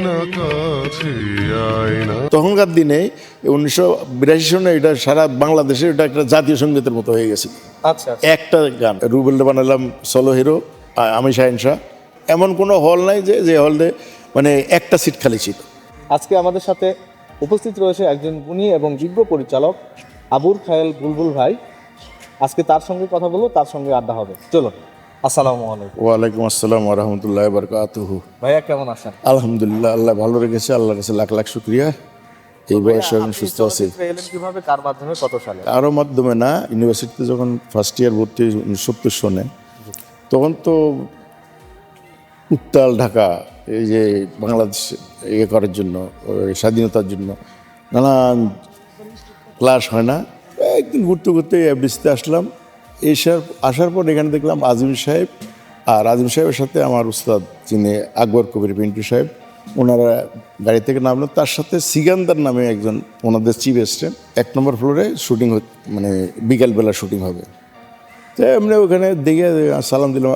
না কাছে আয় না। তখনকার দিনে 1982 সনে এটা সারা বাংলাদেশে এটা একটা জাতীয় সঙ্গীতের মতো হয়ে গেছে। আচ্ছা একটা গান রুবেলটা বানালাম সলো হিরো, আমি শাহিন শাহ। এমন কোনো হল নাই যে হলে মানে একটা সিট খালি ছিল। আজকে আমাদের সাথে উপস্থিত রয়েছে একজন গুণী এবং যোগ্য পরিচালক আবুল খায়ের বুলবুল ভাই। আজকে তার সঙ্গে কথা বলবো, তার সঙ্গে আড্ডা হবে। চলো, আসসালামু আলাইকুম। ওয়ালাইকুম আসসালাম ওয়া রাহমাতুল্লাহি ওয়া বারাকাতুহু। ভাইয়া কেমন আছেন? আলহামদুলিল্লাহ, আল্লাহ ভালো রেখেছে, আল্লাহর কাছে লাখ লাখ শুকরিয়া। এই বয়সে আমি সুস্থ আছি। এলেন কিভাবে, কার মাধ্যমে, কত সালে? কারো মাধ্যমে না, ইউনিভার্সিটিতে যখন ফার্স্ট ইয়ার ভর্তি 1970 সনে, তখন তো উত্তাল ঢাকা, এই যে বাংলাদেশ ইয়ে করার জন্য, স্বাধীনতার জন্য নানান ক্লাস হয় না। একদিন ঘুরতে ঘুরতে এফডিসিতে আসলাম। আসার পর এখানে দেখলাম আজিম সাহেব, আর আজিম সাহেবের সাথে আমার উস্তাদ যিনি আকবর কবির পিন্টু সাহেব, ওনারা গাড়ি থেকে নামলো। তার সাথে সিকান্দার নামে একজন ওনাদের চিফ অ্যাসিস্ট্যান্ট, 1 নম্বর ফ্লোরে শুটিং, মানে বিকালবেলা শুটিং হবে। তো এমনি ওখানে দেখে সালাম দিলাম,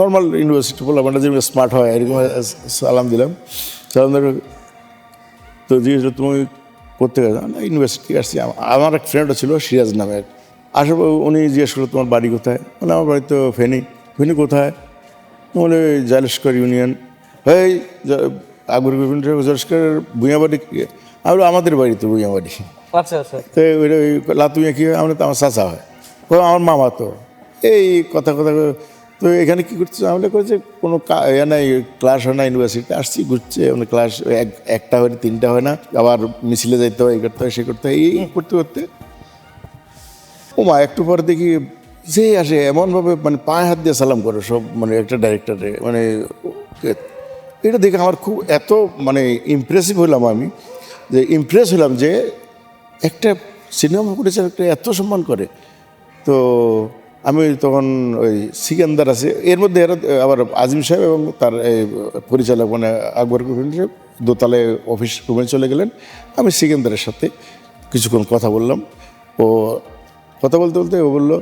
নর্মাল ইউনিভার্সিটি বললাম, মানে যেরকম স্মার্ট হয় এরকম সালাম দিলাম। সালাম দিলাম তো জিজ্ঞেস তুমি করতে গেছে না, ইউনিভার্সিটি আসছি। আমার এক ফ্রেন্ডও ছিল সিরাজ নামের। আসার পর উনি জিজ্ঞেস করলো তোমার বাড়ি কোথায়? মানে আমার বাড়ি তো ফেনী। ফেনী কোথায়? বলে জালেস্কর ইউনিয়ন। এই আকবর জালেস্করের ভূঁইয়াবাড়ি। আমরা আমাদের বাড়ি তো ভূঁইয়াবাড়ি। আচ্ছা আচ্ছা। তো ওইটা লাতুইয়া কী হয়? আমরা তো আমার চাচা হয়, আমার মামা। তো এই কথা তো এখানে কী করছে? আমরা করেছে কোনো ইয়ে নাই, ক্লাস হয় না, ইউনিভার্সিটিতে আসছি, ঘুরছে। মানে ক্লাস একটা হয় না, 3টা হয় না, আবার মিছিলে যাইতে হয়, এই করতে হয়, সে করতে হয়, এই করতে করতে ও মা একটু পরে দেখি যে আসে এমনভাবে, মানে পায়ে হাত দিয়ে সালাম করে সব, মানে একটা ডাইরেক্টরে। মানে এটা দেখে আমার খুব এত মানে ইমপ্রেসিভ হলাম, আমি যে ইমপ্রেস হলাম যে একটা সিনেমা পরিচালকটা এত সম্মান করে। তো আমি তখন ওই সিকান্দার আছে, এর মধ্যে এরা আবার আজিম সাহেব এবং তার পরিচালক মানে আকবর কবির সাহেব দোতলায় অফিস রুমে চলে গেলেন। আমি সিকান্দারের সাথে কিছুক্ষণ কথা বললাম। ও কথা বলতে বলতে ও বললো,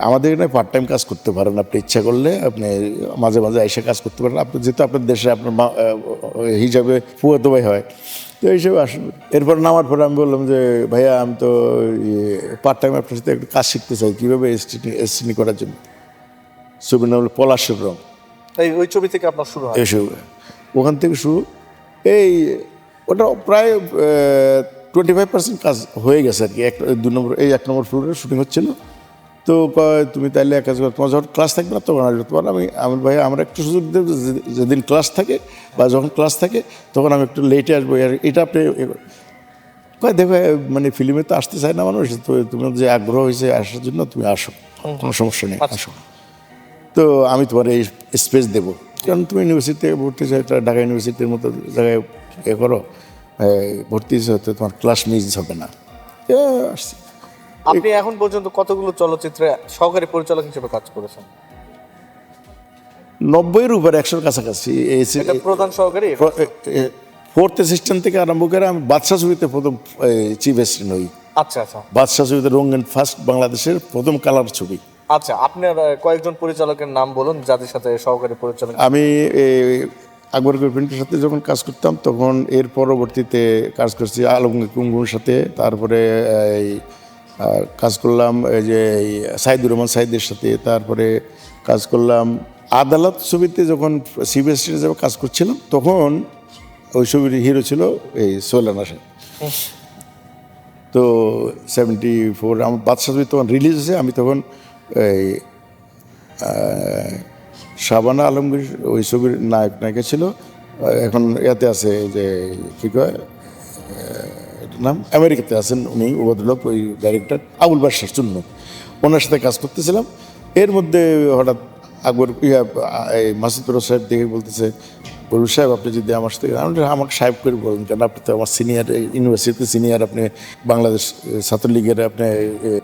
আমাদের এখানে পার্ট টাইম কাজ করতে পারেন, আপনি ইচ্ছা করলে আপনি মাঝে মাঝে এসে কাজ করতে পারেন। আপনি যেহেতু আপনার দেশে আপনার হিসাবে ফুয়াতো ভাই হয়, তো এই হিসেবে আসুন। এরপর নামার পরে আমি বললাম যে ভাইয়া, আমি তো পার্ট টাইম আপনার সাথে একটু কাজ শিখতে চাই, কীভাবে এসটিনি করার জন্য। ছবির নাম হলো পলাশের রং। ওই ছবি থেকে আপনার শুরু হয়? এসব ওখান থেকে শুরু। এই ওটা প্রায় 25% কাজ হয়ে গেছে আর কি। 2 নম্বর, এই 1 নম্বর ফ্লোরে শুটিং হচ্ছিল। তো তুমি তাইলে এক কাজ করো, তোমার যখন ক্লাস থাকবে না তখন আসবে। তোমার আমি ভাই আমার একটু সুযোগ দেব, যেদিন ক্লাস থাকে বা যখন ক্লাস থাকে তখন আমি একটু লেটে আসবো। আর এটা আপনি কয় দেখো, মানে ফিল্মে তো আসতে চায় না মানুষ, তো তোমার যে আগ্রহ হয়েছে আসার জন্য তুমি আসো, কোনো সমস্যা নেই, আসো। তো আমি তোমার এই স্পেস দেবো, কারণ তুমি ইউনিভার্সিটিতে ভর্তি চাই, ঢাকা ইউনিভার্সিটির মতো জায়গায় করো, ভর্তি হতে তোমার ক্লাস মিস হবে না। আসছি। আপনি এখন পর্যন্ত কতগুলো চলচ্চিত্রে সহকারী পরিচালক হিসেবে কাজ করেছেন? 90-এর উপর, 100-র কাছাকাছি। প্রধান সহকারী, 4th অ্যাসিস্ট্যান্ট থেকে আরম্ভ করে আমি বাদশা ছবিতে প্রথম চিফ অ্যাসিস্ট্যান্ট হই। আচ্ছা আচ্ছা। বাদশা ছবিতে রঙিন ফার্স্ট বাংলাদেশের প্রথম কালার ছবি। আচ্ছা, আপনার কয়েকজন পরিচালকের নাম বলুন যাদের সাথে সহকারী পরিচালক। আমি আকবর পিন্টুর সাথে যখন কাজ করতাম তখন এর পরবর্তীতে কাজ করছি আলমগীর কুমকুমের সাথে। তারপরে কাজ করলাম এই যে সাইদুর রহমান সাইদের সাথে। তারপরে কাজ করলাম আদালত ছবিতে, যখন সিবিএসসি হিসেবে কাজ করছিলাম তখন ওই ছবির হিরো ছিল এই সোহেল রানা সাহেব। তো 74 আমার বাদশা ছবি তখন রিলিজ হয়েছে। আমি তখন এই শাবানা আলমগীর ওই ছবির নায়িকা ছিল, এখন এতে আছে যে কী কয় নাম, আমেরিকাতে আছেন উনি, ভদ্রলোক, ওই ডাইরেক্টর আবুল বাদশার জন্য ওনার সাথে কাজ করতেছিলাম। এর মধ্যে হঠাৎ আকবর মাসুদুর সাহেব দেখে বলতেছে, বলুন সাহেব আপনি যদি আমার সাথে, আমাকে সাহেব করে বলেন কেন, আপনি তো আমার সিনিয়র, ইউনিভার্সিটিতে সিনিয়র, আপনি বাংলাদেশ ছাত্রলীগের, আপনি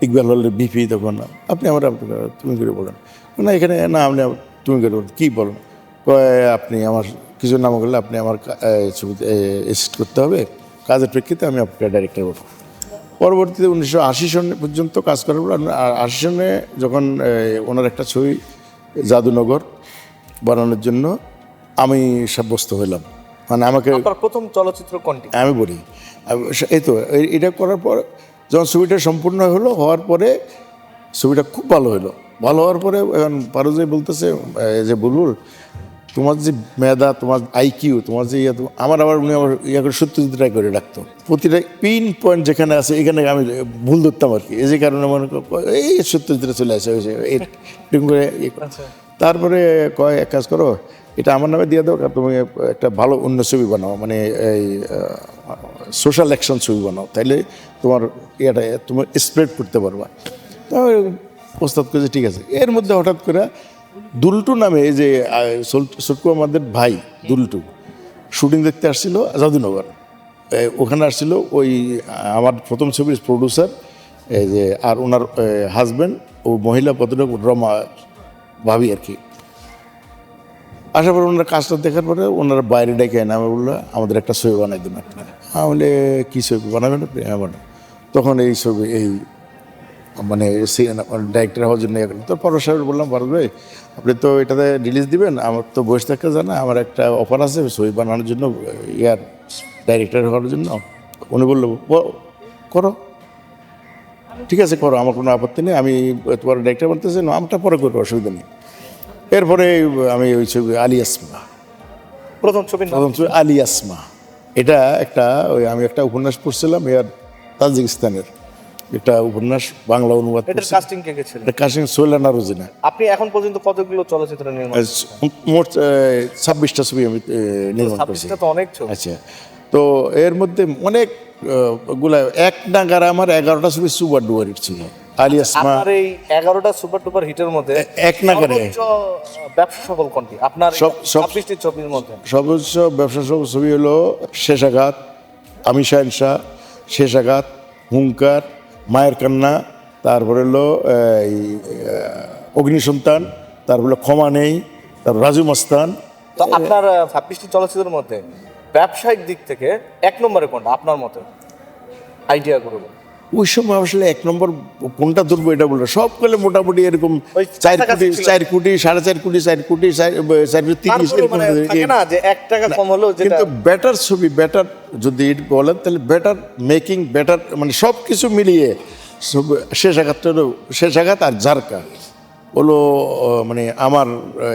ইকবাল হলের বিপি, তখন আপনি আমার তুমি করে বলেন না, এখানে না আপনি তুমি করে বলেন, কী বলেন, আপনি আমার কিছু নাম করলে আপনি আমার ছবিতে অ্যাসিস্ট করতে হবে, কাজের প্রেক্ষিতে আমি আপনার ডাইরেক্টর বলব। পরবর্তীতে 1980 সন পর্যন্ত কাজ করার পর 80 সনে যখন ওনার একটা ছবি জাদুনগর বানানোর জন্য আমি সাব্যস্ত হইলাম। মানে আমাকে আপনার প্রথম চলচ্চিত্র কোনটি? আমি বলি এই তো এটা করার পর যখন ছবিটা সম্পূর্ণ হওয়ার পরে ছবিটা খুব ভালো হলো। ভালো হওয়ার পরে এখন পারুজাই বলতেছে যে বুলবুল, তোমার যে মেধা, তোমার আইকিউ, তোমার যে আমার আবার উনি আবার করে সত্যজিৎ রায় করে ডাকতো। প্রতিটা পিন পয়েন্ট যেখানে আছে এখানে আমি ভুল ধরতাম আর কি। এই যে কারণে মনে এই সত্যজিৎ রায় চলে আসে এরকম করে তারপরে কয় এক কাজ করো, এটা আমার নামে দিয়ে দাও, তুমি একটা ভালো অন্য ছবি বানাও, মানে এই সোশ্যাল অ্যাকশন ছবি বানাও, তাইলে তোমার ইয়েটা তোমার স্প্রেড করতে পারবা। তাহলে প্রস্তাব করেছে, ঠিক আছে। এর মধ্যে হঠাৎ করে দুলটু নামে এই যে সটকু আমাদের ভাই দুলটু শুটিং দেখতে আসছিল জাদুনগর। ওখানে আসছিল ওই আমার প্রথম ছবির প্রডিউসার এই যে, আর ওনার হাজব্যান্ড ও মহিলা পদক রমা ভাবি আর কি। আসার পর ওনার কাজটা দেখার পরে ওনারা বাইরে ডেকে এনে আমি বললো আমাদের একটা ছবি বানাই দিন একটা। আমি বলে কী ছবি বানাবেন? তখন এই ছবি এই মানে ডাইরেক্টর হওয়ার জন্য তো পরশ সাহেব বললাম, পারবে ভাই আপনি তো এটাতে রিলিজ দিবেন, আমার তো বয়স থাকতে জানা, আমার একটা অফার আছে ছবি বানানোর জন্য, ইয়ার ডাইরেক্টর হওয়ার জন্য। উনি বললো করো, ঠিক আছে করো, আমার কোনো আপত্তি নেই, আমি তোমার ডাইরেক্টর বলতেছি নামটা পরে করবো, অসুবিধা নেই। এরপরে আমি ওই ছবি আলী আসমা, প্রথম ছবি আলী আসমা, এটা একটা ওই আমি একটা উপন্যাস পড়ছিলাম ইয়ার তাজিকিস্তানের একটা উপন্যাস, বাংলা অনুবাদ। এটার কাস্টিং কে ছিল? এটা কাশিম সোহেলানা রোজিনা। আপনি এখন পর্যন্ত কতগুলো চলচ্চিত্র নির্মাণ করেছেন? মোট 26টা ছবি আমি নির্মাণ করেছি। 26টা তো অনেক ছবি। আচ্ছা, তো এর মধ্যে অনেক গুলা এক নাগারে আমার 11টা ছবি সুপার ডুপার হিট ছিল। আলী আসমা আপনার এই 11টা সুপার ডুপার হিটের মধ্যে এক নাগারে সর্বোচ্চ ব্যবসা সফল কোনটি আপনার 26টি ছবির মধ্যে? সর্বোচ্চ ব্যবসা ছবি হলো শেষাঘাত, আমি শাহেনশাহ, শেষাঘাত, হুঙ্কার, মায়ের কান্না, তারপরে হলো এই অগ্নিসন্তান, তারপরে হলো ক্ষমা নেই, তারপর রাজু মস্তান। তো আপনার 26টি চলচ্চিত্রের মধ্যে ব্যবসায়িক দিক থেকে এক নম্বরে কোনটা আপনার মতে? আইডিয়া করব ওই সময় আসলে এক নম্বর কোনটা ধরবো এটা বলবো, সব পেলে মোটামুটি এরকম 4 কোটি 4 কোটি 4.5 কোটি 4 কোটি 4.30 এরকম না যে 1 টাকা কম হলেও যেটা। কিন্তু বেটার ছবি, বেটার যদি বলেন তাহলে বেটার মেকিং, বেটার মানে সব কিছু মিলিয়ে শেষাঘাত আর ঝারকা হলো মানে আমার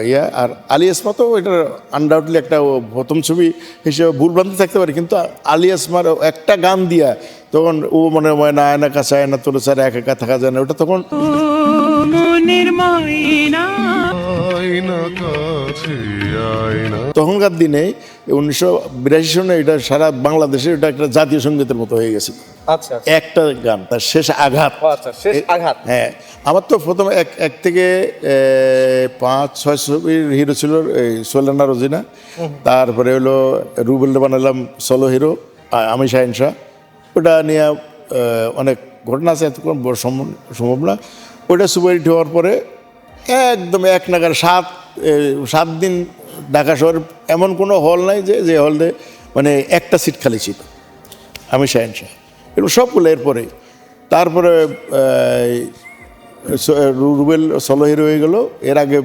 ইয়া। আর আলী আসমা তো এটা আনডাউটলি একটা প্রথম ছবি হিসেবে ভুলভ্রান্তি থাকতে পারে, কিন্তু আলী আসমার একটা গান দিয়া তখন ও মনে হয় না আয়না কাছে আয়না তোর স্যার একা একা থাকা যায় না, ওটা তখন আয়না কাছে আয়না। তখনকার দিনে 1982 সনে এটা সারা বাংলাদেশে এটা একটা জাতীয় সঙ্গীতের মতো হয়ে গেছে। আচ্ছা একটা গান তার শেষ আঘাত। আচ্ছা, শেষ আঘাত। হ্যাঁ, আমার তো প্রথমে এক থেকে 5-6 ছবির হিরো ছিল এই সোহেলানা রোজিনা, তারপরে হলো রুবেল বানালাম সলো হিরো আমি শাহেনশাহ। ওটা নিয়ে অনেক ঘটনা আছে, এত সম্ভব না। ওইটা সুপারহিট হওয়ার পরে একদম এক নাগারে 7 দিন ঢাকা শহর এমন কোনো হল নাই যে হলে মানে একটা সিট খালি ছিল, আমি শাহেনশাহ এরকম সবগুলো। এরপরে তারপরে রুবেল সলো হিরো হয়ে গেলো। এর আগে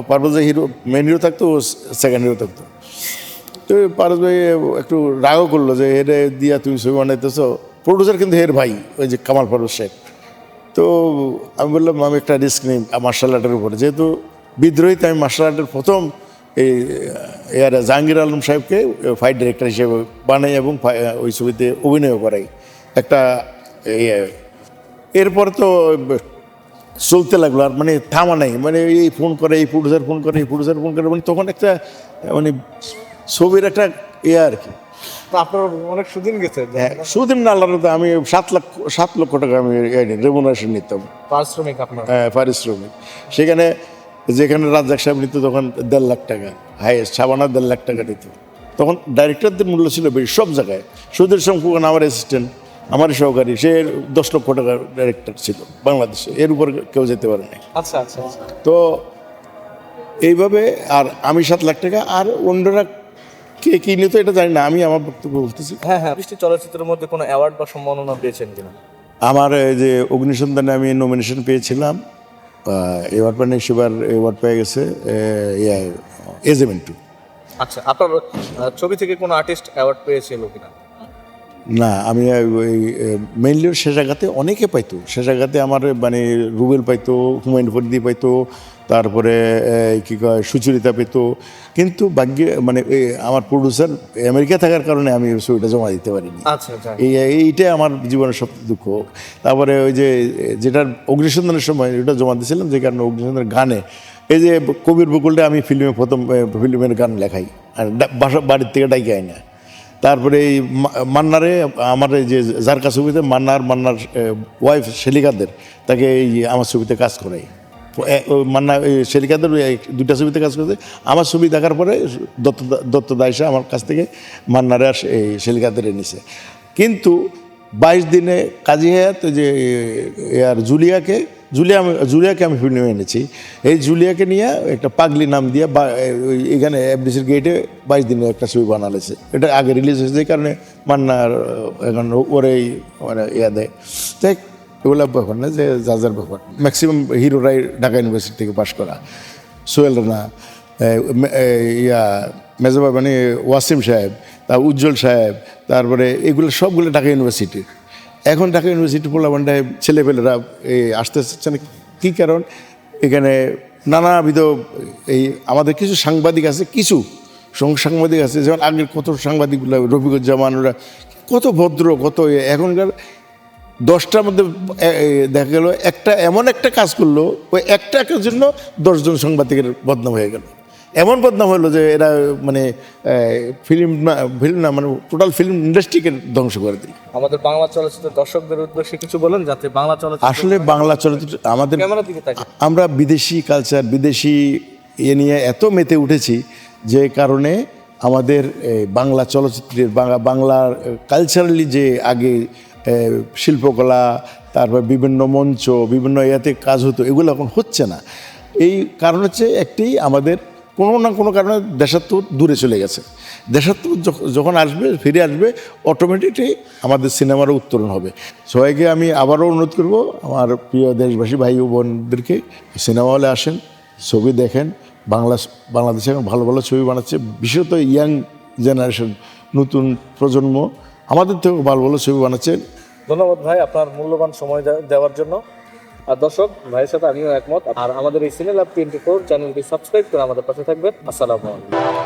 পারভেজের হিরো মেন হিরো থাকতো, ও সেকেন্ড হিরো থাকতো। তো পারভেজ ভাই একটু রাগও করলো যে এর দিয়া তুমি ছবি বানাইতেছো। প্রডিউসার কিন্তু এর ভাই, ওই যে কামাল পারভেজ সাহেব। তো আমি বললাম আমি একটা রিস্ক নিই মার্শাল আর্টের উপরে, যেহেতু বিদ্রোহীতে আমি মার্শাল আর্টের প্রথম এই জাহাঙ্গীর আলম সাহেবকে ফাইট ডিরেক্টর হিসেবে বানাই এবং ওই ছবিতে অভিনয় করাই একটা। এরপরে তো চলতে লাগলো, আর মানে থামা নাই, মানে এই ফোন করে এই প্রডিউসার ফোন করে এই প্রডিউসার ফোন করে, মানে তখন একটা মানে ছবির একটা আর কি। আপনার অনেক সুদিন গেছে। হ্যাঁ, সুদিন না আল্লাহর রহমতে আমি 7 লক্ষ টাকা আমি রেমুনারেশন নিতাম, পারিশ্রমিক আপনার। হ্যাঁ পারিশ্রমিক। সেখানে যেখানে রাজ্জাক সাহেব নিত তখন 1.5 লাখ টাকা, হাইয়েস্ট শাবানা 1.5 লাখ টাকা নিত। তখন ডাইরেক্টরদের মূল্য ছিল বেশি সব জায়গায়। সুধীর শঙ্কুগান আমার অ্যাসিস্ট্যান্ট, আমার সহকারী, সে 10 লক্ষ টাকার ডাইরেক্টর ছিল বাংলাদেশে, এর উপর কেউ যেতে পারে নাই। আচ্ছা আচ্ছা আচ্ছা। তো এইভাবে আর আমি 7 লাখ টাকা, আর অন্যরা কে কী নিত এটা জানি না, আমি আমার বক্তব্য বলতেছি। হ্যাঁ হ্যাঁ, বৃষ্টি চলচ্চিত্রের মধ্যে কোনো অ্যাওয়ার্ড বা সম্মাননা পেয়েছেন কিনা? আমার এই যে অগ্নিসন্ধানে আমি নমিনেশন পেয়েছিলাম, এবার সেবার অ্যাওয়ার্ড পেয়ে গেছে এজেমেন্টু। আচ্ছা, আপনার ছবি থেকে কোনো আর্টিস্ট অ্যাওয়ার্ড পেয়েছিল কিনা? না, আমি ওই মেইনলি সে জায়গাতে অনেকে পাইতো, সে জায়গাতে আমার মানে রুবেল পাইতো, হুমায়ুন ফরিদি পাইতো, তারপরে কী কয় সুচরিতা পেতো, কিন্তু ভাগ্যে মানে আমার প্রডিউসার আমেরিকা থাকার কারণে আমি ছবিটা জমা দিতে পারিনি। আচ্ছা আচ্ছা। এইটাই আমার জীবনের সবচেয়ে দুঃখ। তারপরে ওই যে যেটার অগ্নিসন্ধানের সময় ওটা জমা দিয়েছিলাম, যে কারণে অগ্নিসন্ধানের গানে এই যে কবির বকুলটা আমি ফিল্মে প্রথম ফিল্মের গান লেখাই, আর বাড়ির থেকে ডাইকে আই না। তারপরে এই মান্নারে আমার এই যে জারকা ছবিতে মান্নার ওয়াইফ শেলিকাদের তাকে এই আমার ছবিতে কাজ করাই। মান্না শেলিকাদের দুইটা ছবিতে কাজ করতে, আমার ছবি দেখার পরে দত্ত দায়সা আমার কাছ থেকে মান্নারে আর এই শেলিকাদের এনেছে। কিন্তু 22 দিনে কাজী হায়াত যে আর জুলিয়াকে আমি ফিল্মে এনেছি। এই জুলিয়াকে নিয়ে একটা পাগলি নাম দিয়ে এখানে এফডিসির গেটে 22 দিনে একটা ছবি বানালেছে। এটা আগে রিলিজ হয়েছে, যে কারণে মান্নার এখন ওরেই মানে দেয়। তাই এগুলো ব্যাপার না, যে যার ব্যাপার। ম্যাক্সিমাম হিরোরাই ঢাকা ইউনিভার্সিটি থেকে পাশ করা, সোহেল রানা, মেজবা মানে ওয়াসিম সাহেব, তার উজ্জ্বল সাহেব, তারপরে এগুলো সবগুলো ঢাকা ইউনিভার্সিটির। এখন ঢাকা ইউনিভার্সিটি পোলাপান্ডায় ছেলেপেলেরা আসতে চাচ্ছে না। কী কারণ? এখানে নানাবিধ এই আমাদের কিছু সাংবাদিক আছে, কিছু সাংবাদিক আছে, যেমন আগের কত সাংবাদিকগুলো রফিকুজ্জামান, ওরা কত ভদ্র, কত এখনকার 10টার মধ্যে দেখা গেল একটা এমন একটা কাজ করলো, ওই একটা কাজের জন্য 10জন সাংবাদিকের বদনাম হয়ে গেল। এমন বদনাম হলো যে এরা মানে ফিল্ম না মানে টোটাল ফিল্ম ইন্ডাস্ট্রিকে ধ্বংস করে দিল। আমাদের বাংলা চলচ্চিত্রের দর্শকদের উদ্দেশ্যে কিছু বলেন, যাতে বাংলা চলচ্চিত্র আসলে বাংলা চলচ্চিত্র আমাদের, ক্যামেরার দিকে তাকান। আমরা বিদেশি কালচার, বিদেশি নিয়ে এত মেতে উঠেছি, যে কারণে আমাদের বাংলা চলচ্চিত্রের বাংলার কালচারালি যে আগে শিল্পকলা, তারপর বিভিন্ন মঞ্চ, বিভিন্ন ইয়াতে কাজ হতো, এগুলো এখন হচ্ছে না। এই কারণ হচ্ছে একটি, আমাদের কোনো না কোনো কারণে দেশাত্মবোধ দূরে চলে গেছে। দেশাত্মবোধ যখন আসবে, ফিরে আসবে, অটোমেটিকলি আমাদের সিনেমারও উত্তরণ হবে। সবাইকে আমি আবারও অনুরোধ করব, আমার প্রিয় দেশবাসী ভাই ও বোনদেরকে, সিনেমা হলে আসেন, ছবি দেখেন। বাংলাদেশে এখন ভালো ভালো ছবি বানাচ্ছে, বিশেষত ইয়াং জেনারেশন, নতুন প্রজন্ম আমাদের থেকেও ভালো ভালো ছবি বানাচ্ছে। ধন্যবাদ ভাই আপনার মূল্যবান সময় দেওয়ার জন্য। আর দর্শক, ভাইয়ের সাথে আমিও একমত। আর আমাদের এই সিনে ল্যাব 24 চ্যানেলটি সাবস্ক্রাইব করে আমাদের পাশে থাকবেন। আসসালামু আলাইকুম।